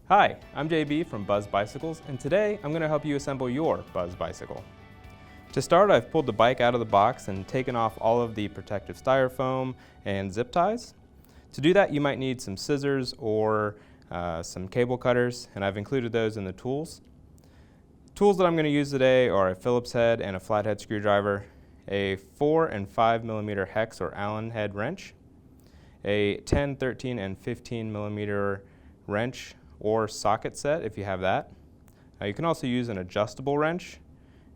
Hi, I'm JB from Buzz Bicycles, and today I'm going to help you assemble your Buzz bicycle. To start, I've pulled the bike out of the box and taken off all of the protective styrofoam and zip ties. To do that, you might need some scissors or some cable cutters, and I've included those in the tools. Tools that I'm going to use today are a Phillips head and a flathead screwdriver, a 4 and 5 millimeter hex or Allen head wrench, a 10, 13, and 15 millimeter wrench or socket set if you have that. You can also use an adjustable wrench,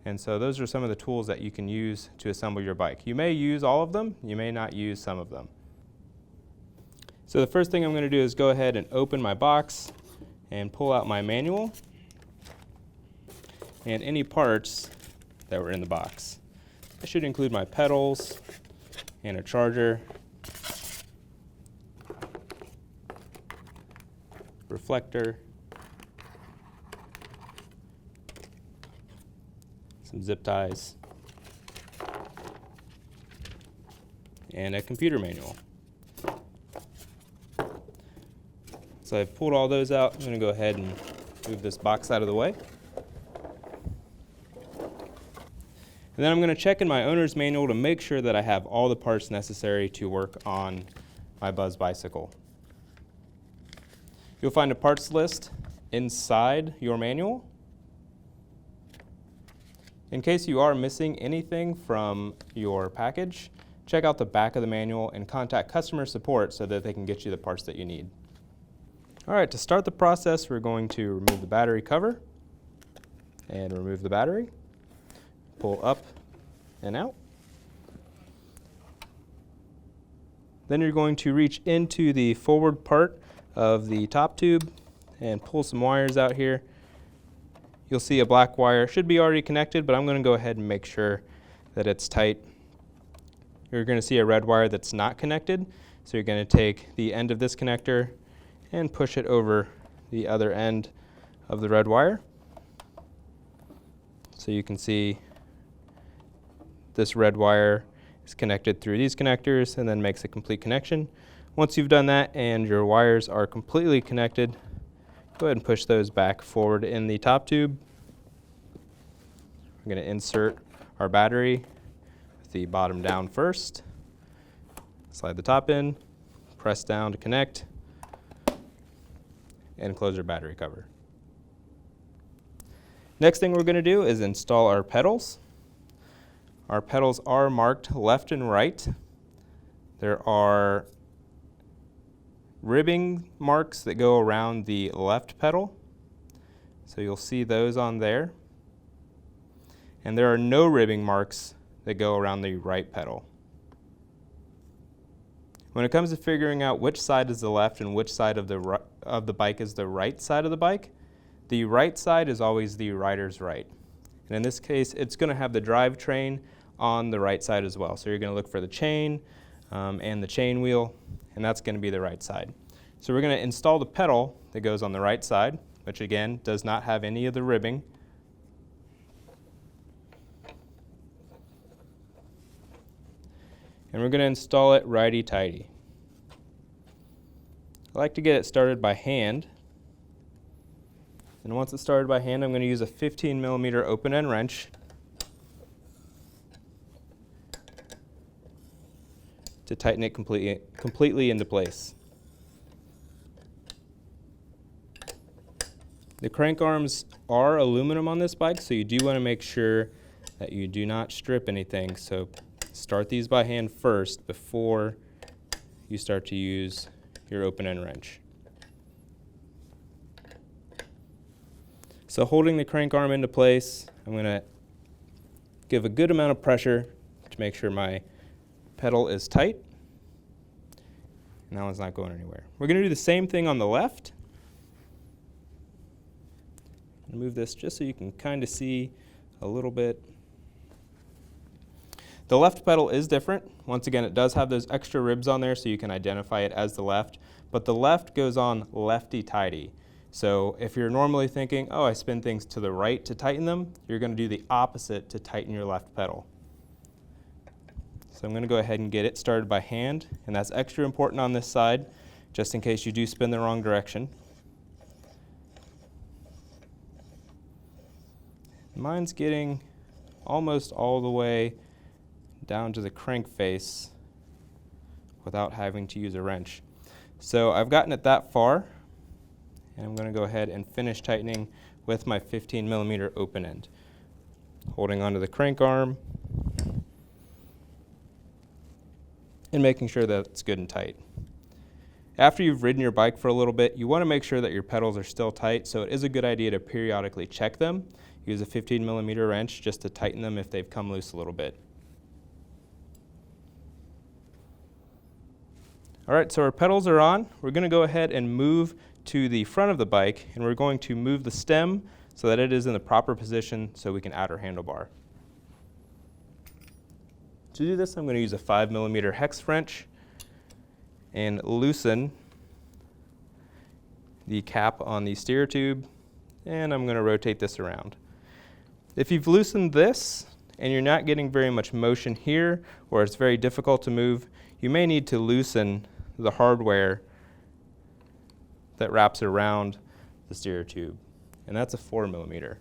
and so those are some of the tools that you can use to assemble your bike. You may use all of them, you may not use some of them. So the first thing I'm going to do is go ahead and open my box and pull out my manual and any parts that were in the box. I should include my pedals and a charger, reflector, some zip ties, and a computer manual. So I've pulled all those out. I'm going to go ahead and move this box out of the way. And then I'm going to check in my owner's manual to make sure that I have all the parts necessary to work on my Buzz bicycle. You'll find a parts list inside your manual. In case you are missing anything from your package, check out the back of the manual and contact customer support so that they can get you the parts that you need. All right, to start the process, we're going to remove the battery cover and remove the battery. Pull up and out. Then you're going to reach into the forward part of the top tube and pull some wires out here. You'll see a black wire, should be already connected, but I'm going to go ahead and make sure that it's tight. You're going to see a red wire that's not connected, so you're going to take the end of this connector and push it over the other end of the red wire. So you can see this red wire is connected through these connectors and then makes a complete connection. Once you've done that and your wires are completely connected, go ahead and push those back forward in the top tube. We're going to insert our battery with the bottom down first. Slide the top in, press down to connect, and close our battery cover. Next thing we're going to do is install our pedals. Our pedals are marked left and right. There are ribbing marks that go around the left pedal, so you'll see those on there. And there are no ribbing marks that go around the right pedal. When it comes to figuring out which side is the left and which side of the bike is the right side of the right side is always the rider's right. And in this case, it's going to have the drivetrain on the right side as well. So you're going to look for the chain and the chain wheel, and that's going to be the right side. So we're going to install the pedal that goes on the right side, which again does not have any of the ribbing. And we're going to install it righty-tighty. I like to get it started by hand. And once it's started by hand, I'm going to use a 15 millimeter open end wrench to tighten it completely into place. The crank arms are aluminum on this bike, so you do want to make sure that you do not strip anything. So start these by hand first before you start to use your open end wrench. So holding the crank arm into place, I'm going to give a good amount of pressure to make sure my pedal is tight. And that one's not going anywhere. We're going to do the same thing on the left. Move this just so you can kind of see a little bit. The left pedal is different. Once again, it does have those extra ribs on there so you can identify it as the left, but the left goes on lefty-tighty. So if you're normally thinking, oh, I spin things to the right to tighten them, you're going to do the opposite to tighten your left pedal. So I'm going to go ahead and get it started by hand, and that's extra important on this side, just in case you do spin the wrong direction. Mine's getting almost all the way down to the crank face without having to use a wrench. So I've gotten it that far, and I'm going to go ahead and finish tightening with my 15mm open end, holding onto the crank arm and making sure that it's good and tight. After you've ridden your bike for a little bit, you want to make sure that your pedals are still tight, so it is a good idea to periodically check them. Use a 15mm wrench just to tighten them if they've come loose a little bit. All right, so our pedals are on. We're going to go ahead and move to the front of the bike, and we're going to move the stem so that it is in the proper position so we can add our handlebar. To do this, I'm going to use a 5mm hex wrench and loosen the cap on the steer tube, and I'm going to rotate this around. If you've loosened this and you're not getting very much motion here, or it's very difficult to move, you may need to loosen the hardware that wraps around the steer tube, and that's a 4mm.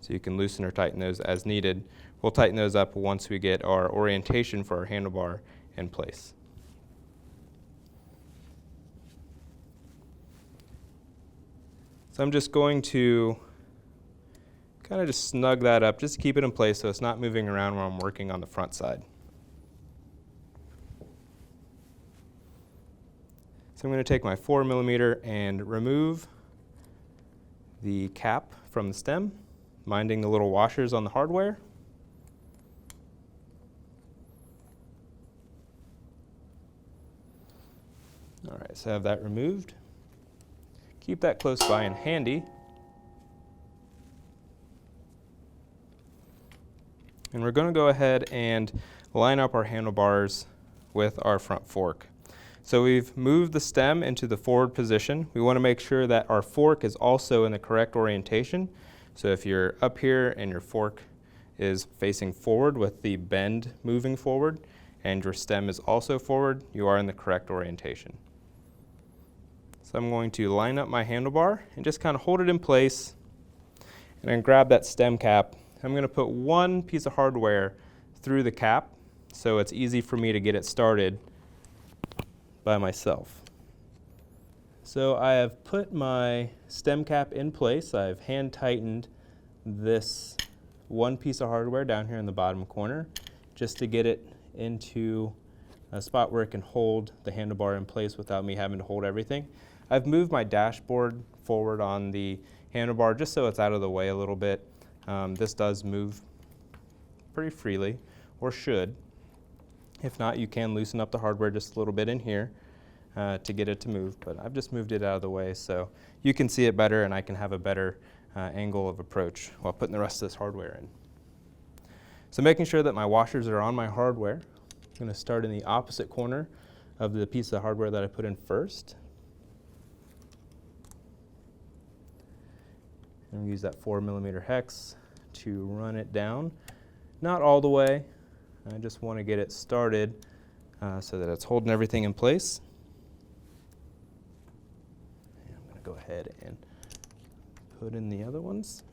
So you can loosen or tighten those as needed. We'll tighten those up once we get our orientation for our handlebar in place. So I'm just going to kind of just snug that up, just to keep it in place so it's not moving around when I'm working on the front side. So I'm going to take my 4mm and remove the cap from the stem, minding the little washers on the hardware. All right, so I have that removed. Keep that close by and handy. And we're going to go ahead and line up our handlebars with our front fork. So we've moved the stem into the forward position. We want to make sure that our fork is also in the correct orientation. So if you're up here and your fork is facing forward with the bend moving forward, and your stem is also forward, you are in the correct orientation. So I'm going to line up my handlebar and just kind of hold it in place, and then grab that stem cap. I'm going to put one piece of hardware through the cap so it's easy for me to get it started by myself. So I have put my stem cap in place. I've hand tightened this one piece of hardware down here in the bottom corner just to get it into a spot where it can hold the handlebar in place without me having to hold everything. I've moved my dashboard forward on the handlebar just so it's out of the way a little bit. This does move pretty freely, or should. If not, you can loosen up the hardware just a little bit in here to get it to move, but I've just moved it out of the way so you can see it better and I can have a better angle of approach while putting the rest of this hardware in. So making sure that my washers are on my hardware, I'm going to start in the opposite corner of the piece of hardware that I put in first. And use that 4mm hex to run it down. Not all the way. I just want to get it started so that it's holding everything in place. And I'm going to go ahead and put in the other ones.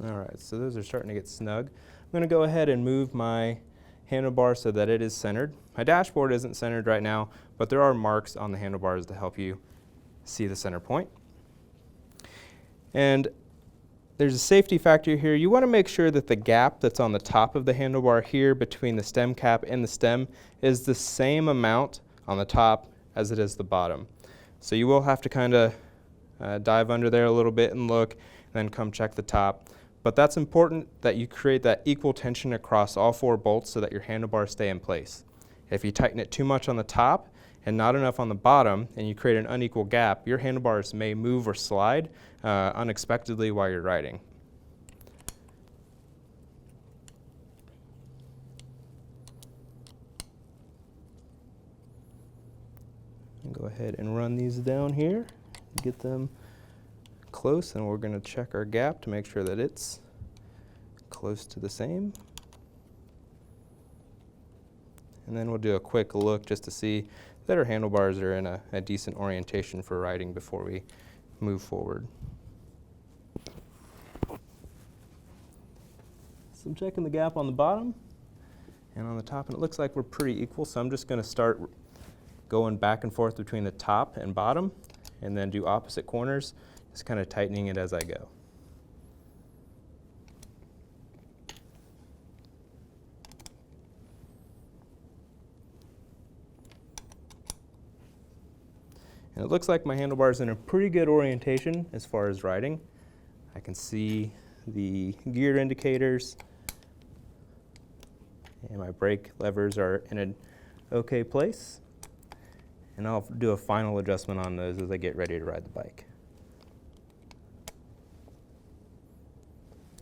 All right, so those are starting to get snug. I'm going to go ahead and move my handlebar so that it is centered. My dashboard isn't centered right now, but there are marks on the handlebars to help you see the center point. And there's a safety factor here. You want to make sure that the gap that's on the top of the handlebar here between the stem cap and the stem is the same amount on the top as it is the bottom. So you will have to kind of dive under there a little bit and look, and then come check the top. But that's important that you create that equal tension across all four bolts so that your handlebars stay in place. If you tighten it too much on the top and not enough on the bottom, and you create an unequal gap, your handlebars may move or slide unexpectedly while you're riding. Go ahead and run these down here, get them close, and we're going to check our gap to make sure that it's close to the same. And then we'll do a quick look just to see that our handlebars are in a decent orientation for riding before we move forward. So I'm checking the gap on the bottom and on the top, and it looks like we're pretty equal, so I'm just going to start going back and forth between the top and bottom and then do opposite corners, just kind of tightening it as I go. And it looks like my handlebar's in a pretty good orientation as far as riding. I can see the gear indicators, and my brake levers are in an okay place. And I'll do a final adjustment on those as I get ready to ride the bike.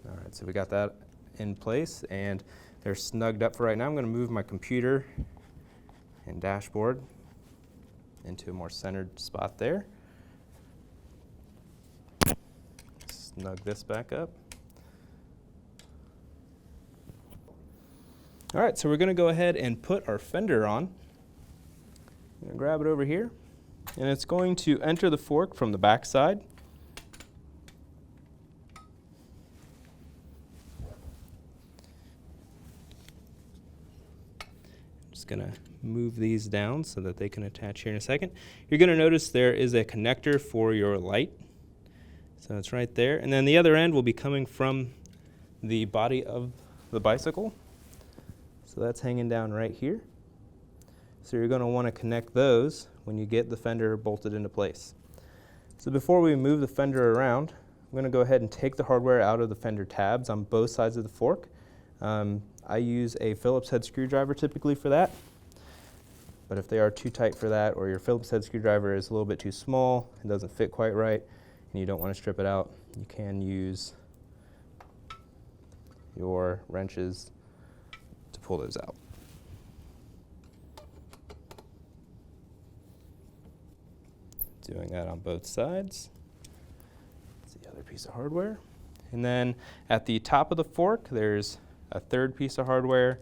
All right, so we got that in place and they're snugged up for right now. I'm going to move my computer and dashboard into a more centered spot there. Snug this back up. All right, so we're going to go ahead and put our fender on. I'm going to grab it over here, and it's going to enter the fork from the back side. Just going to move these down so that they can attach here in a second. You're going to notice there is a connector for your light. So it's right there. And then the other end will be coming from the body of the bicycle. So that's hanging down right here. So you're going to want to connect those when you get the fender bolted into place. So before we move the fender around, I'm going to go ahead and take the hardware out of the fender tabs on both sides of the fork. I use a Phillips head screwdriver typically for that. But if they are too tight for that, or your Phillips head screwdriver is a little bit too small, it doesn't fit quite right, and you don't want to strip it out, you can use your wrenches to pull those out. Doing that on both sides. That's the other piece of hardware. And then at the top of the fork, there's a third piece of hardware,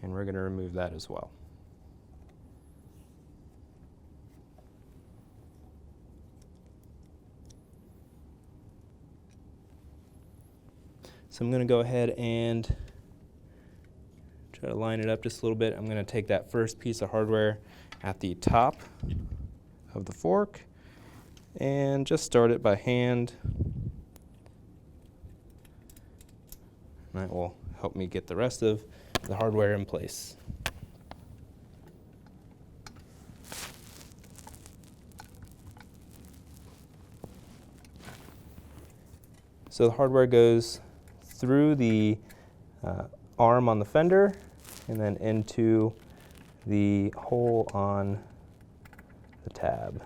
and we're going to remove that as well. So I'm going to go ahead and try to line it up just a little bit. I'm going to take that first piece of hardware at the top of the fork and just start it by hand. And that will help me get the rest of the hardware in place. So the hardware goes through the arm on the fender and then into the hole on the tab.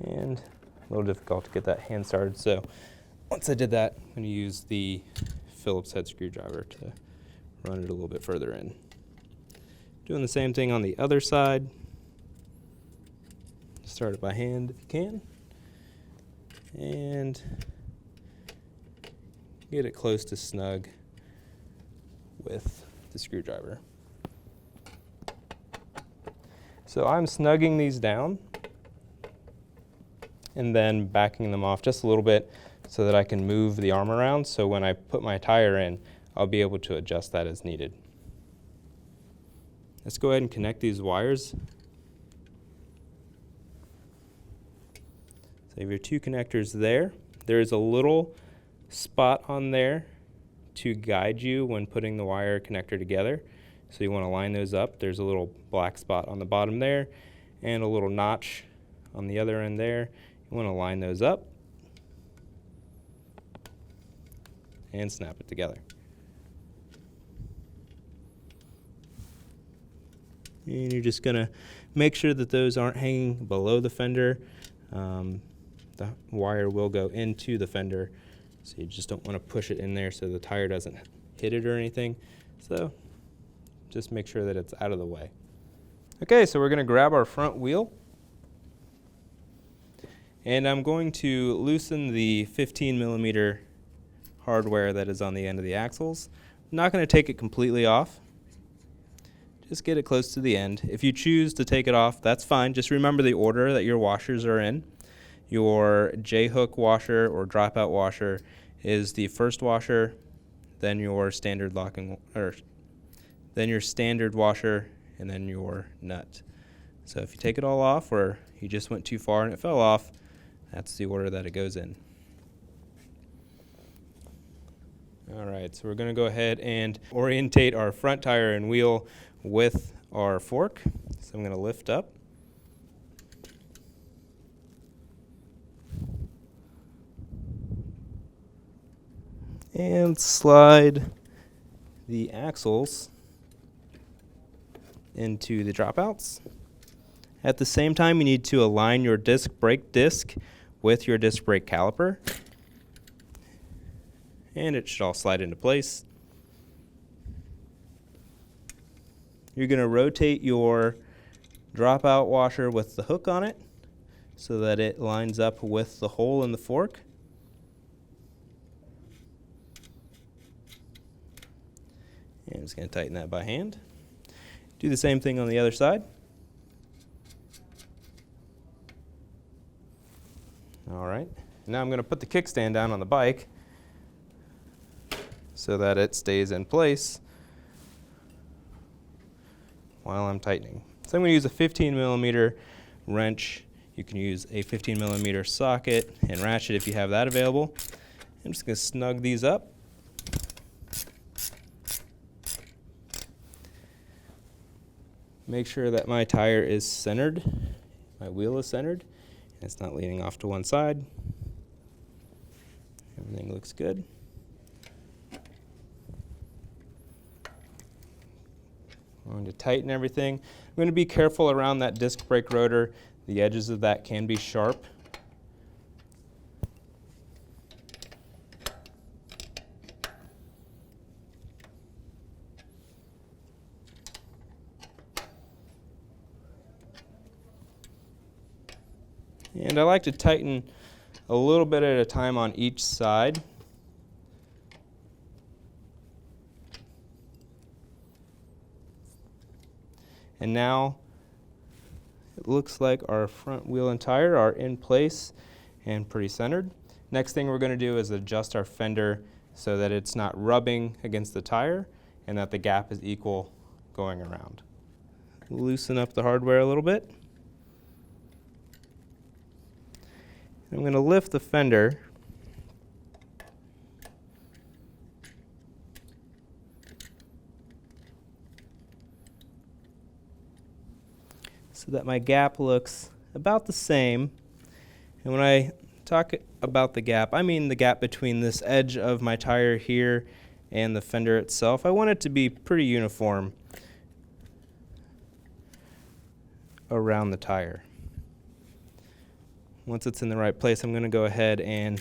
And a little difficult to get that hand started, so once I did that, I'm going to use the Phillips head screwdriver to run it a little bit further in. Doing the same thing on the other side. Start it by hand if you can. And get it close to snug with the screwdriver. So I'm snugging these down and then backing them off just a little bit so that I can move the arm around, so when I put my tire in, I'll be able to adjust that as needed. Let's go ahead and connect these wires. So you have your two connectors there. There is a little spot on there to guide you when putting the wire connector together. So you want to line those up. There's a little black spot on the bottom there and a little notch on the other end there. You want to line those up and snap it together. And you're just going to make sure that those aren't hanging below the fender. The wire will go into the fender, so you just don't want to push it in there so the tire doesn't hit it or anything. So just make sure that it's out of the way. Okay, so we're going to grab our front wheel, and I'm going to loosen the 15mm hardware that is on the end of the axles. I'm not going to take it completely off. Just get it close to the end. If you choose to take it off, that's fine. Just remember the order that your washers are in. Your J-hook washer or dropout washer is the first washer, then your standard then your standard washer, and then your nut. So if you take it all off, or you just went too far and it fell off, that's the order that it goes in. All right, so we're going to go ahead and orientate our front tire and wheel with our fork. So I'm going to lift up. And slide the axles into the dropouts. At the same time, you need to align your disc brake disc with your disc brake caliper. And it should all slide into place. You're going to rotate your dropout washer with the hook on it so that it lines up with the hole in the fork. And I'm just going to tighten that by hand. Do the same thing on the other side. All right. Now I'm going to put the kickstand down on the bike so that it stays in place while I'm tightening. So I'm going to use a 15mm wrench. You can use a 15mm socket and ratchet if you have that available. I'm just going to snug these up. Make sure that my tire is centered, my wheel is centered, and it's not leaning off to one side. Everything looks good. I'm going to tighten everything. I'm going to be careful around that disc brake rotor. The edges of that can be sharp. And I like to tighten a little bit at a time on each side. And now it looks like our front wheel and tire are in place and pretty centered. Next thing we're going to do is adjust our fender so that it's not rubbing against the tire and that the gap is equal going around. Loosen up the hardware a little bit. I'm going to lift the fender so that my gap looks about the same. And when I talk about the gap, I mean the gap between this edge of my tire here and the fender itself. I want it to be pretty uniform around the tire. Once it's in the right place, I'm going to go ahead and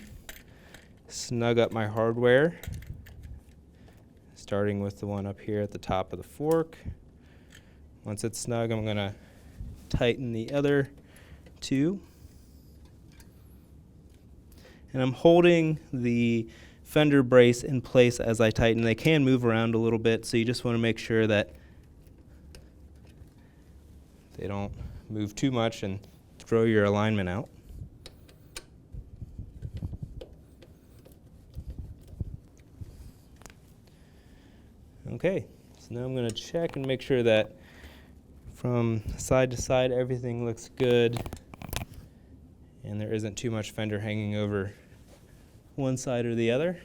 snug up my hardware, starting with the one up here at the top of the fork. Once it's snug, I'm going to tighten the other two. And I'm holding the fender brace in place as I tighten. They can move around a little bit, so you just want to make sure that they don't move too much and throw your alignment out. Okay, so now I'm going to check and make sure that from side to side everything looks good and there isn't too much fender hanging over one side or the other.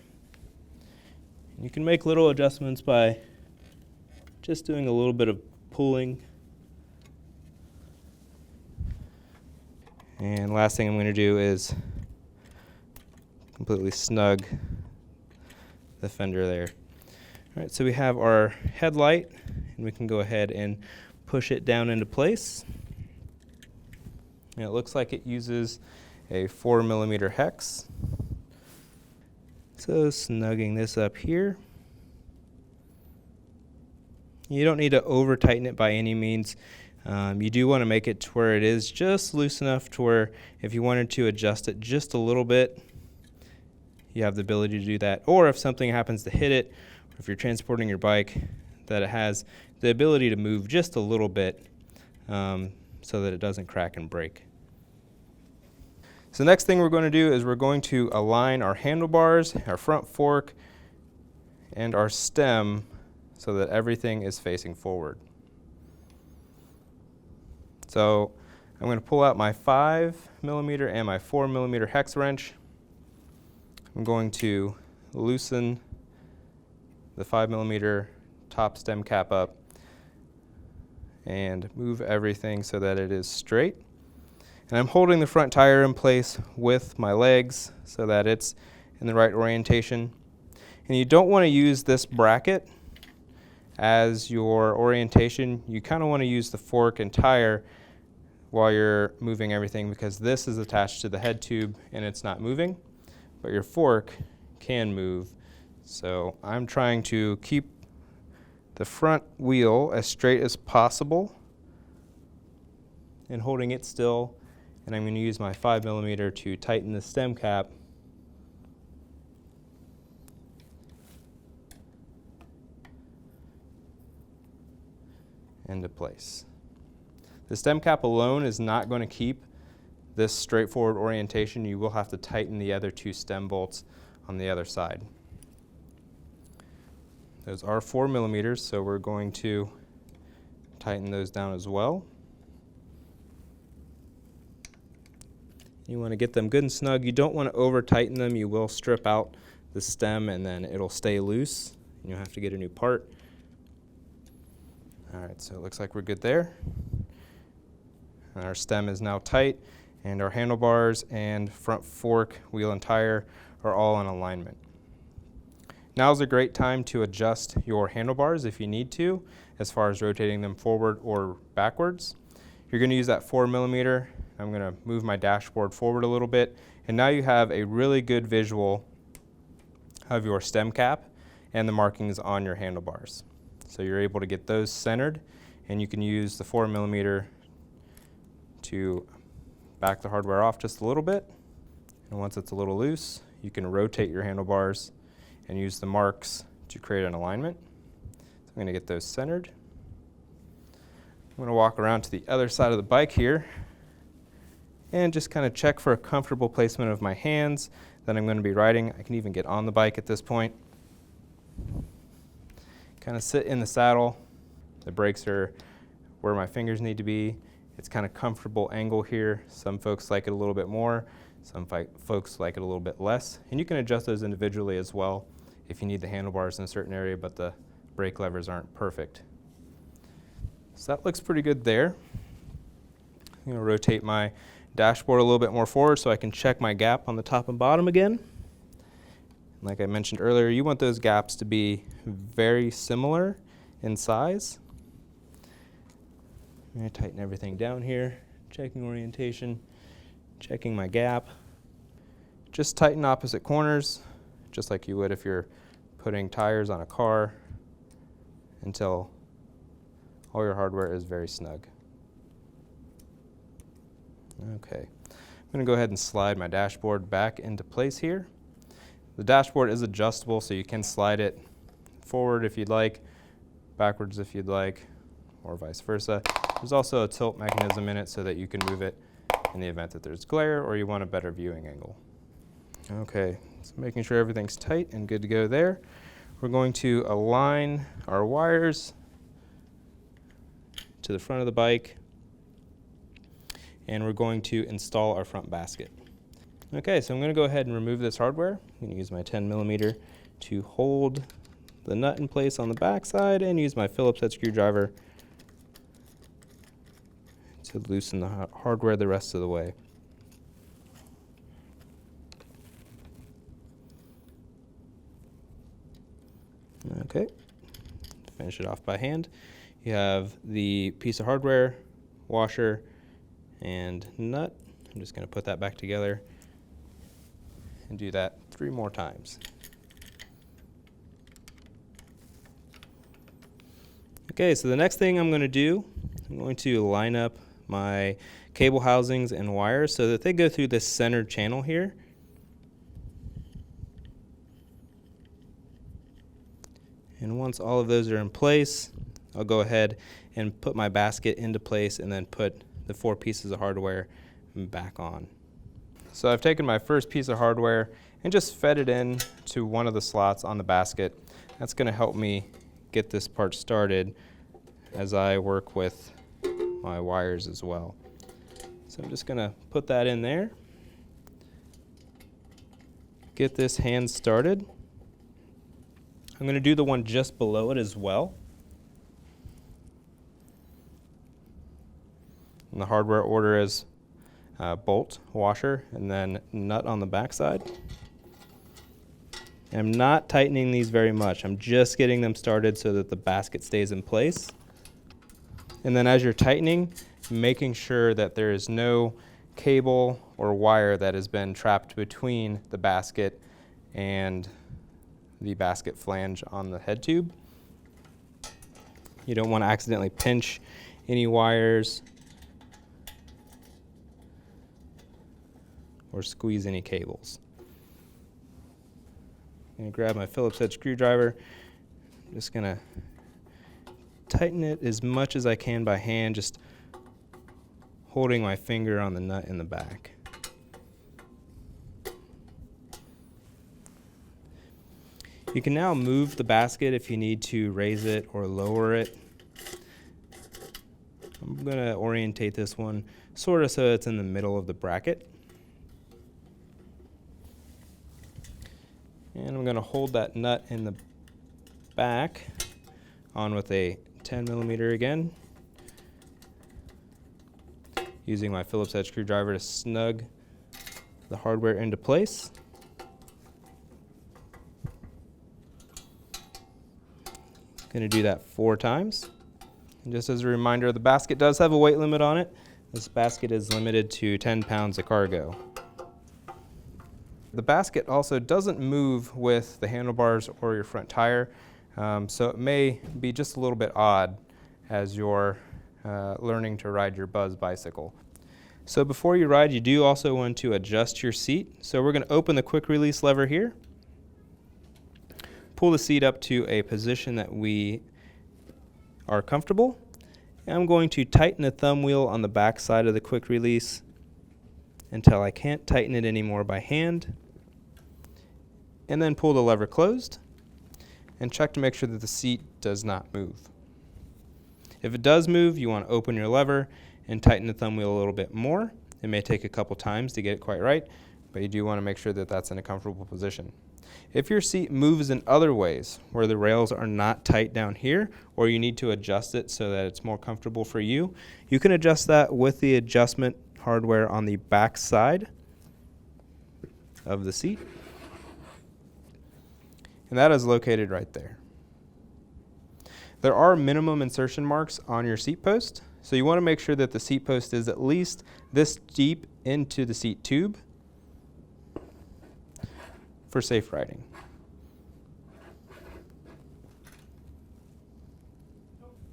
You can make little adjustments by just doing a little bit of pulling. And last thing I'm going to do is completely snug the fender there. All right, so we have our headlight, and we can go ahead and push it down into place. And it looks like it uses a 4mm hex. So snugging this up here. You don't need to over tighten it by any means. You do want to make it to where it is just loose enough to where if you wanted to adjust it just a little bit, you have the ability to do that. Or if something happens to hit it, or if you're transporting your bike, that it has the ability to move just a little bit so that it doesn't crack and break. So the next thing we're going to do is we're going to align our handlebars, our front fork, and our stem so that everything is facing forward. So I'm going to pull out my 5mm and my 4mm hex wrench. I'm going to loosen the 5mm top stem cap up and move everything so that it is straight. And I'm holding the front tire in place with my legs so that it's in the right orientation. And you don't want to use this bracket as your orientation. You kind of want to use the fork and tire while you're moving everything, because this is attached to the head tube and it's not moving, but your fork can move. So I'm trying to keep the front wheel as straight as possible and holding it still, and I'm going to use my 5mm to tighten the stem cap into place. The stem cap alone is not going to keep this straightforward orientation. You will have to tighten the other two stem bolts on the other side. Those are 4mm, so we're going to tighten those down as well. You want to get them good and snug. You don't want to over tighten them. You will strip out the stem and then it'll stay loose and you'll have to get a new part. All right, so it looks like we're good there. And our stem is now tight, and our handlebars and front fork, wheel and tire are all in alignment. Now is a great time to adjust your handlebars if you need to, as far as rotating them forward or backwards. You're going to use that 4mm. I'm going to move my dashboard forward a little bit, and now you have a really good visual of your stem cap and the markings on your handlebars. So you're able to get those centered, and you can use the 4mm to back the hardware off just a little bit. And once it's a little loose, you can rotate your handlebars and use the marks to create an alignment. So I'm going to get those centered. I'm going to walk around to the other side of the bike here and just kind of check for a comfortable placement of my hands that I'm going to be riding. I can even get on the bike at this point. Kind of sit in the saddle. The brakes are where my fingers need to be. It's kind of comfortable angle here. Some folks like it a little bit more. Some folks like it a little bit less. And you can adjust those individually as well if you need the handlebars in a certain area, but the brake levers aren't perfect. So that looks pretty good there. I'm going to rotate my dashboard a little bit more forward so I can check my gap on the top and bottom again. Like I mentioned earlier, you want those gaps to be very similar in size. I'm going to tighten everything down here, checking orientation, checking my gap. Just tighten opposite corners, just like you would if you're putting tires on a car, until all your hardware is very snug. Okay, I'm going to go ahead and slide my dashboard back into place here. The dashboard is adjustable, so you can slide it forward if you'd like, backwards if you'd like, or vice versa. There's also a tilt mechanism in it so that you can move it in the event that there's glare or you want a better viewing angle. Okay, so making sure everything's tight and good to go there. We're going to align our wires to the front of the bike, and we're going to install our front basket. Okay, so I'm going to go ahead and remove this hardware. I'm going to use my 10mm to hold the nut in place on the back side and use my Phillips head screwdriver to loosen the hardware the rest of the way. Okay, finish it off by hand. You have the piece of hardware, washer, and nut. I'm just going to put that back together and do that 3 more times. Okay, so the next thing I'm going to do, I'm going to line up my cable housings and wires so that they go through this center channel here. And once all of those are in place, I'll go ahead and put my basket into place and then put the 4 pieces of hardware back on. So I've taken my first piece of hardware and just fed it in to one of the slots on the basket. That's going to help me get this part started as I work with my wires as well. So I'm just going to put that in there, get this hand started. I'm going to do the one just below it as well. And the hardware order is bolt, washer, and then nut on the back side. I'm not tightening these very much. I'm just getting them started so that the basket stays in place. And then as you're tightening, making sure that there is no cable or wire that has been trapped between the basket and the basket flange on the head tube. You don't want to accidentally pinch any wires or squeeze any cables. I'm going to grab my Phillips head screwdriver. I'm just going to tighten it as much as I can by hand, just holding my finger on the nut in the back. You can now move the basket if you need to raise it or lower it. I'm going to orientate this one sort of so it's in the middle of the bracket. And I'm going to hold that nut in the back on with a 10mm again, using my Phillips head screwdriver to snug the hardware into place. Going to do that 4 times. And just as a reminder, the basket does have a weight limit on it. This basket is limited to 10 pounds of cargo. The basket also doesn't move with the handlebars or your front tire, so it may be just a little bit odd as you're learning to ride your Buzz bicycle. So before you ride, you do also want to adjust your seat. So we're going to open the quick release lever here, pull the seat up to a position that we are comfortable, and I'm going to tighten the thumb wheel on the back side of the quick release until I can't tighten it anymore by hand, and then pull the lever closed and check to make sure that the seat does not move. If it does move, you want to open your lever and tighten the thumb wheel a little bit more. It may take a couple times to get it quite right, but you do want to make sure that that's in a comfortable position. If your seat moves in other ways, where the rails are not tight down here, or you need to adjust it so that it's more comfortable for you, you can adjust that with the adjustment hardware on the back side of the seat. And that is located right there. There are minimum insertion marks on your seat post, so you want to make sure that the seat post is at least this deep into the seat tube for safe riding.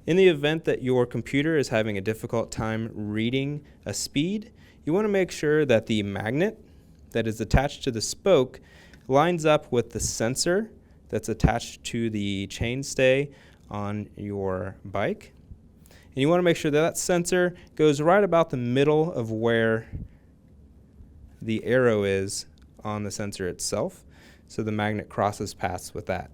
In the event that your computer is having a difficult time reading a speed, you want to make sure that the magnet that is attached to the spoke lines up with the sensor that's attached to the chainstay on your bike. And you want to make sure that that sensor goes right about the middle of where the arrow is on the sensor itself, so the magnet crosses paths with that.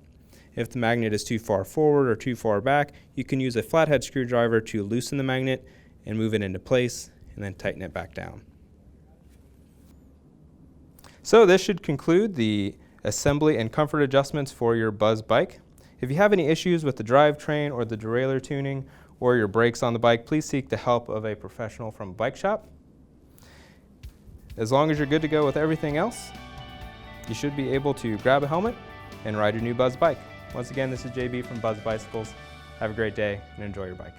If the magnet is too far forward or too far back, you can use a flathead screwdriver to loosen the magnet and move it into place and then tighten it back down. So this should conclude the assembly and comfort adjustments for your Buzz bike. If you have any issues with the drivetrain or the derailleur tuning or your brakes on the bike, please seek the help of a professional from a bike shop. As long as you're good to go with everything else, you should be able to grab a helmet and ride your new Buzz bike. Once again, this is JB from Buzz Bicycles. Have a great day and enjoy your bike.